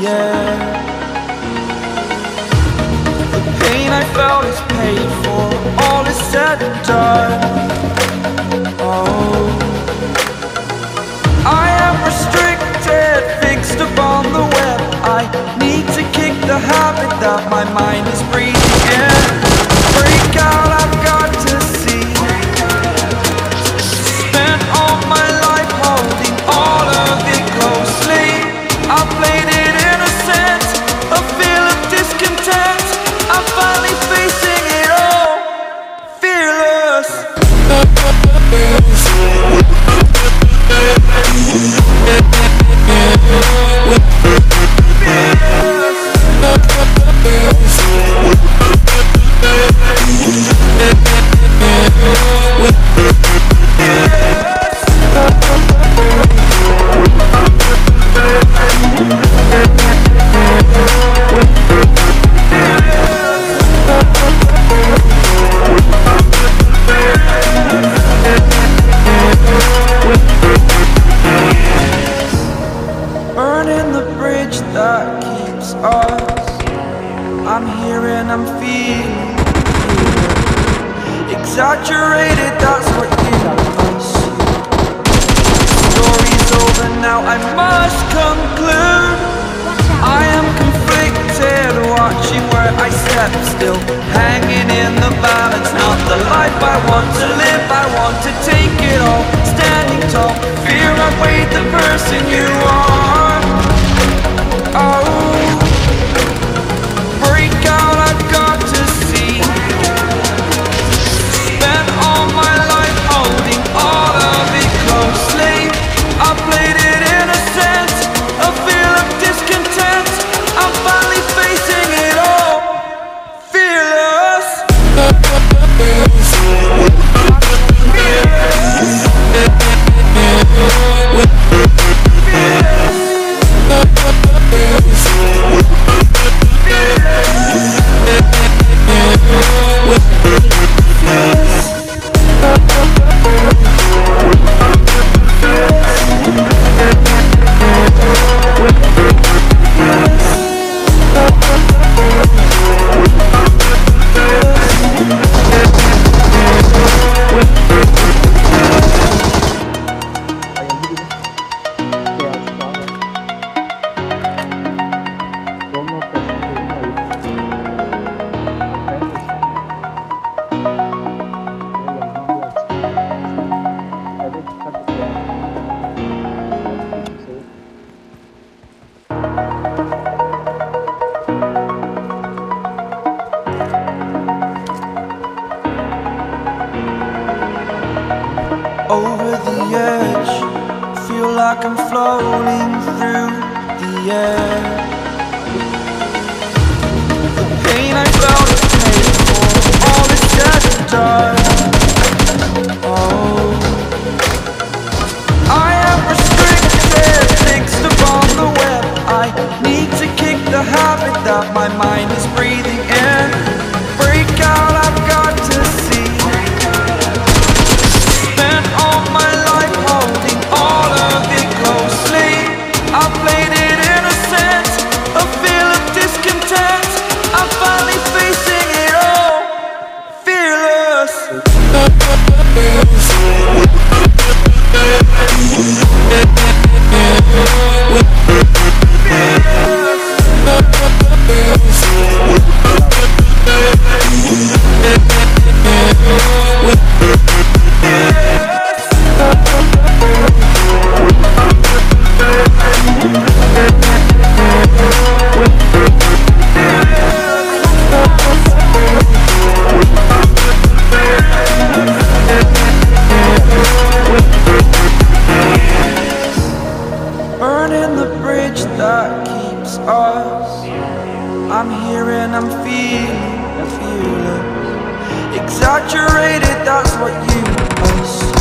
air. The pain I felt is paid for, all is said and done. Oh, I am restricted, fixed upon the web. I need to kick the habit that my mind is breathing in. Break out, I've got to see. Spent all my life holding all of it closely. I played it innocent, a feel of discontent. I'm finally facing it all, fearless. Burning the bridge that keeps us. I'm here and I'm feeling exaggerated, that's what you must see. Story's over now, I must conclude. I am conflicted, watching where I step still, hanging in the balance. Not the life I want to live, I want to take it all. Standing tall, fear I've weighed the person you are. Oh, break out, I've got to see. Spent all my life holding all of it closely. I played it innocent, a feel of discontent. I'm finally facing it all, fearless. Over the edge, feel like I'm floating through the air. The pain I felt is paid for, all is said and done. Oh, I am restricted, fixed upon the web. I need to kick the habit that my mind is breathing in. Break out, I've got to see. Spent all my life holding all of it closely. I played it innocent, a feel of discontent. I'm finally facing it all, fearless. Burning the bridge that keeps us. I'm here and I'm feeling fearless. Exaggerated, that's what you must.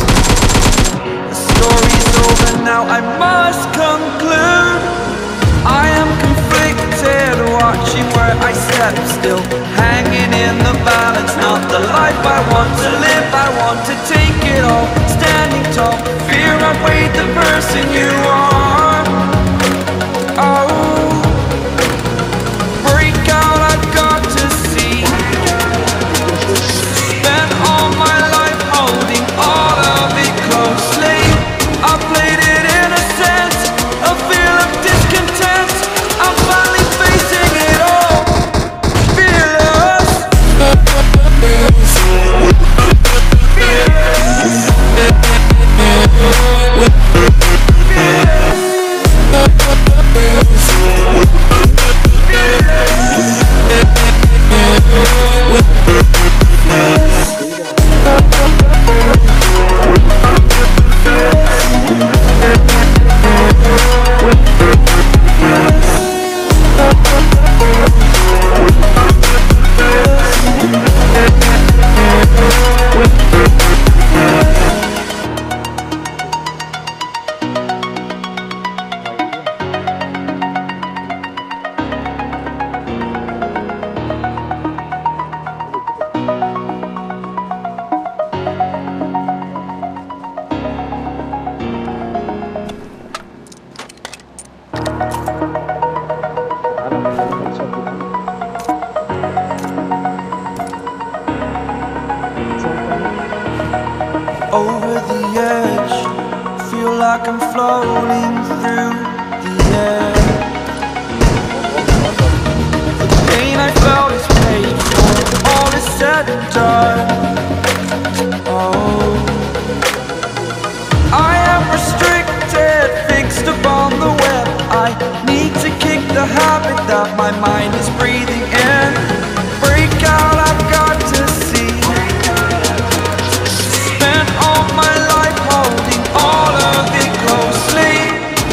The story's over now, I must conclude. I am conflicted, watching where I step still, hanging in the balance. Not the life I want to live, I want to take it all. Standing tall, fear I've weighed the person you are. Oh, like I'm floating through the air. The pain I felt is paid for, all is said and done. Oh, I am restricted, fixed upon the web. I need to kick the habit that my mind is breathing in. Break out, I've got to see. Spent all my life holding all of it closely.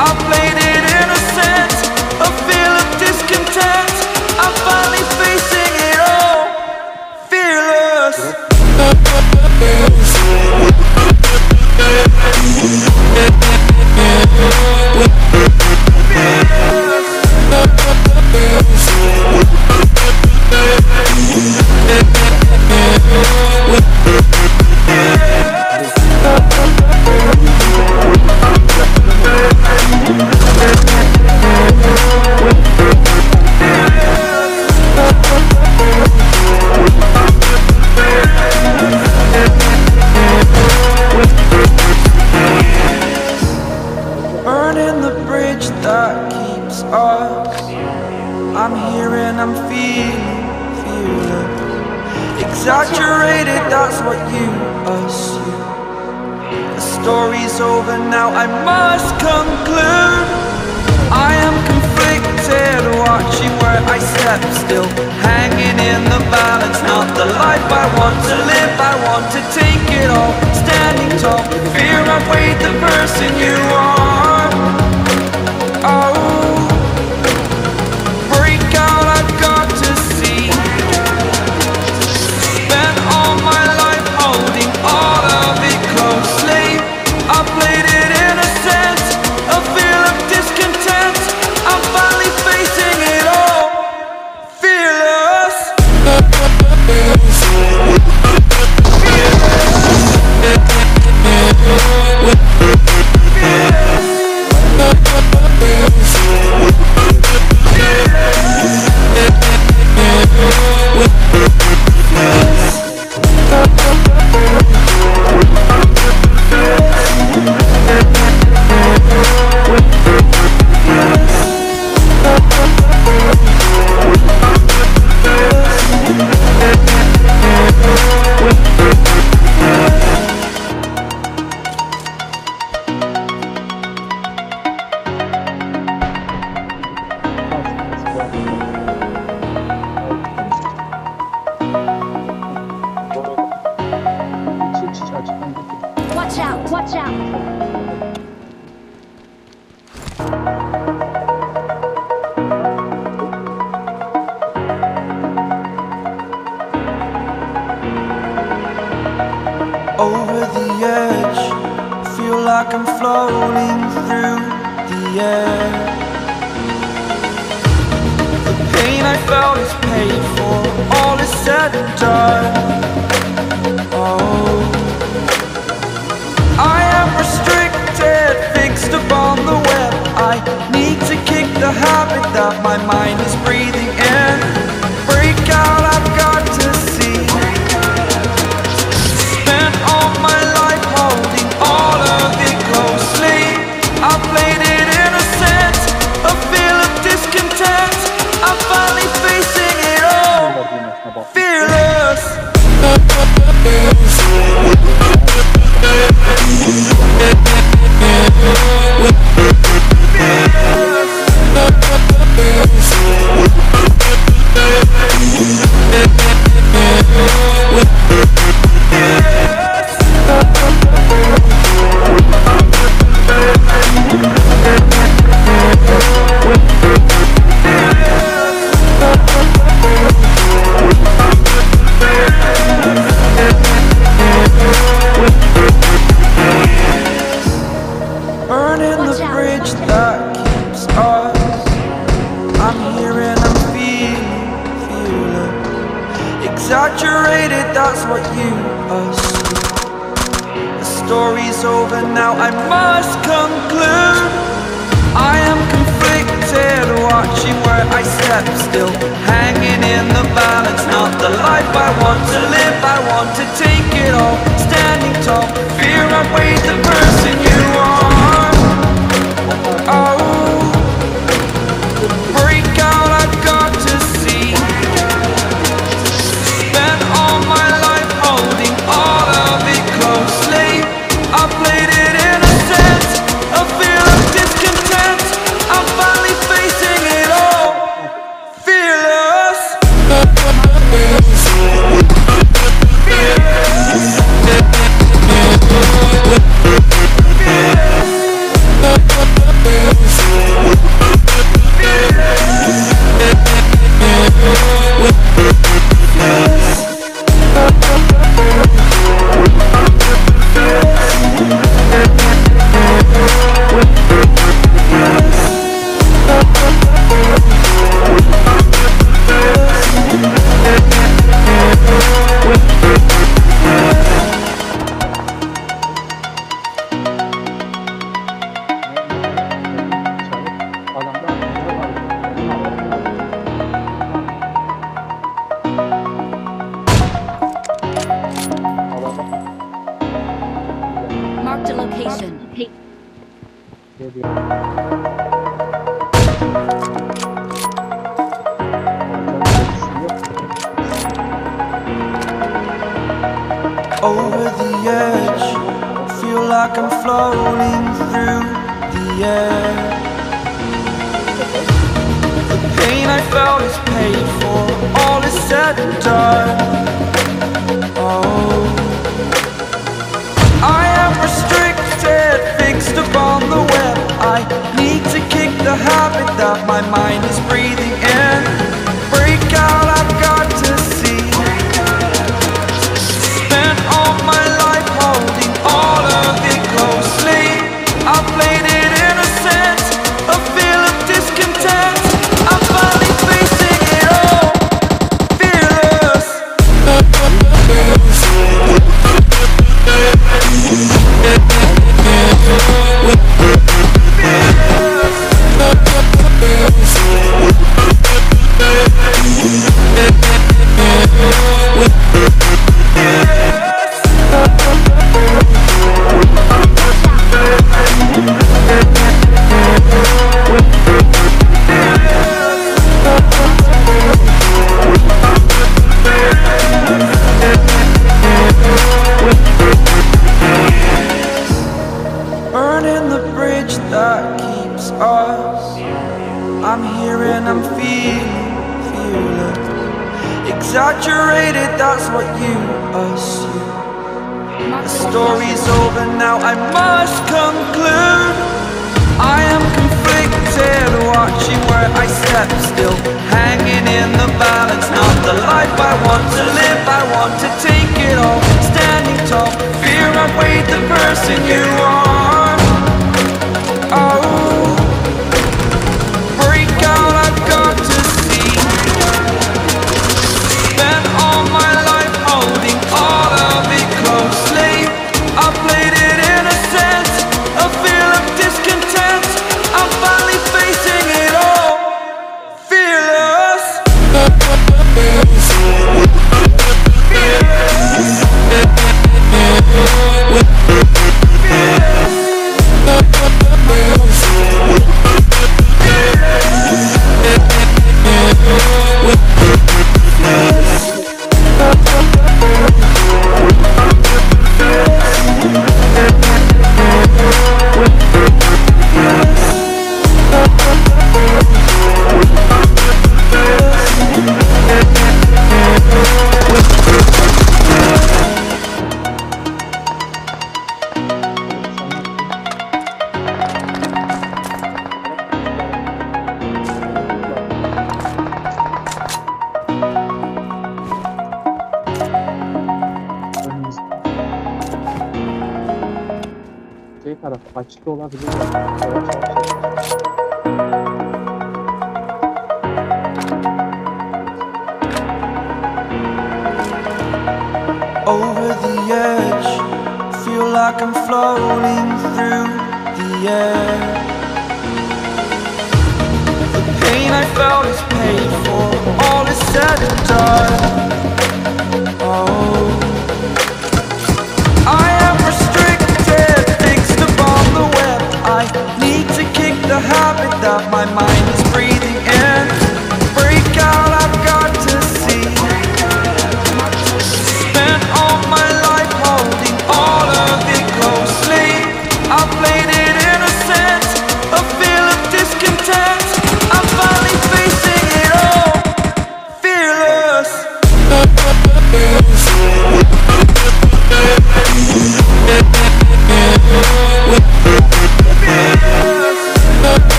I played it innocent, a feel of discontent. I'm finally facing it all, fearless. Burning the bridge that keeps us. I'm here and I'm feeling fearless. Exaggerated, that's what you assume. The story's over now, I must conclude. I am conflicted, watching where I step still, hanging in the balance. Not the life I want to live, I want to take it all. Standing tall, fear I've weighed the person you are. Oh, break out, I've got to see. Spent all my life holding all of it closely. I played it innocent, a feel of discontent. I'm finally facing it all, fearless. Watch out, watch out. Over the edge, feel like I'm floating through the air. The pain I felt is paid for, all is said and done. Oh, I am restricted, fixed upon the web. I need to kick the habit that my mind is breathing in. Break out, I've got to see. Spent all my life holding all of it closely. I played it innocent, a feel of discontent. I'm finally facing it all, fearless. Burning the bridge that keeps us. I'm here and I'm feeling fearless. Exaggerated, that's what you assume. The story's over now, I must conclude. I am conflicted, watching where I step still, hanging in the balance. Not the life I want to live, I want to take it all. Standing tall, fear I've weighed the person you are. like I'm floating through the air. The pain I felt is paid for, all is said and done. Oh, I am restricted, fixed upon the web. I need to kick the habit that my mind is breathing in. Break out, I've got to see. Spent all my life holding all of it closely. I played it innocent, a feel of discontent. I'm finally facing it all, fearless. Burning the bridge that keeps us. I'm here and I'm feeling fearless. Exaggerated, that's what you assume. The story's over now, I must conclude. I am conflicted, watching where I step still, hanging in the balance. Not the life I want to live, I want to take it all. Standing tall, fear outweighed the person you are. Oh, break out, I've got to see. Spent all my life holding all of it closely. I played it innocent, a feel of discontent. I'm finally facing it all, fearless. Taraf açık olabilir. Over the edge, feel like I'm floating through the air. The pain I felt is paid for, all is said and done. Oh, I am restricted, fixed upon the web. I need to kick the habit that my mind is breathing in. Break out, I've got to see. Spent all my life holding all of it closely. I played it innocent, a feel of discontent. I'm finally facing it all, fearless.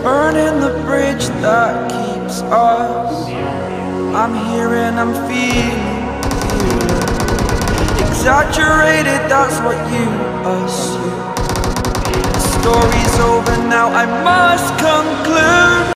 Burning the bridge that keeps us. I'm here and I'm feeling fearless. Exaggerated, that's what you assume. The story's over now, I must conclude.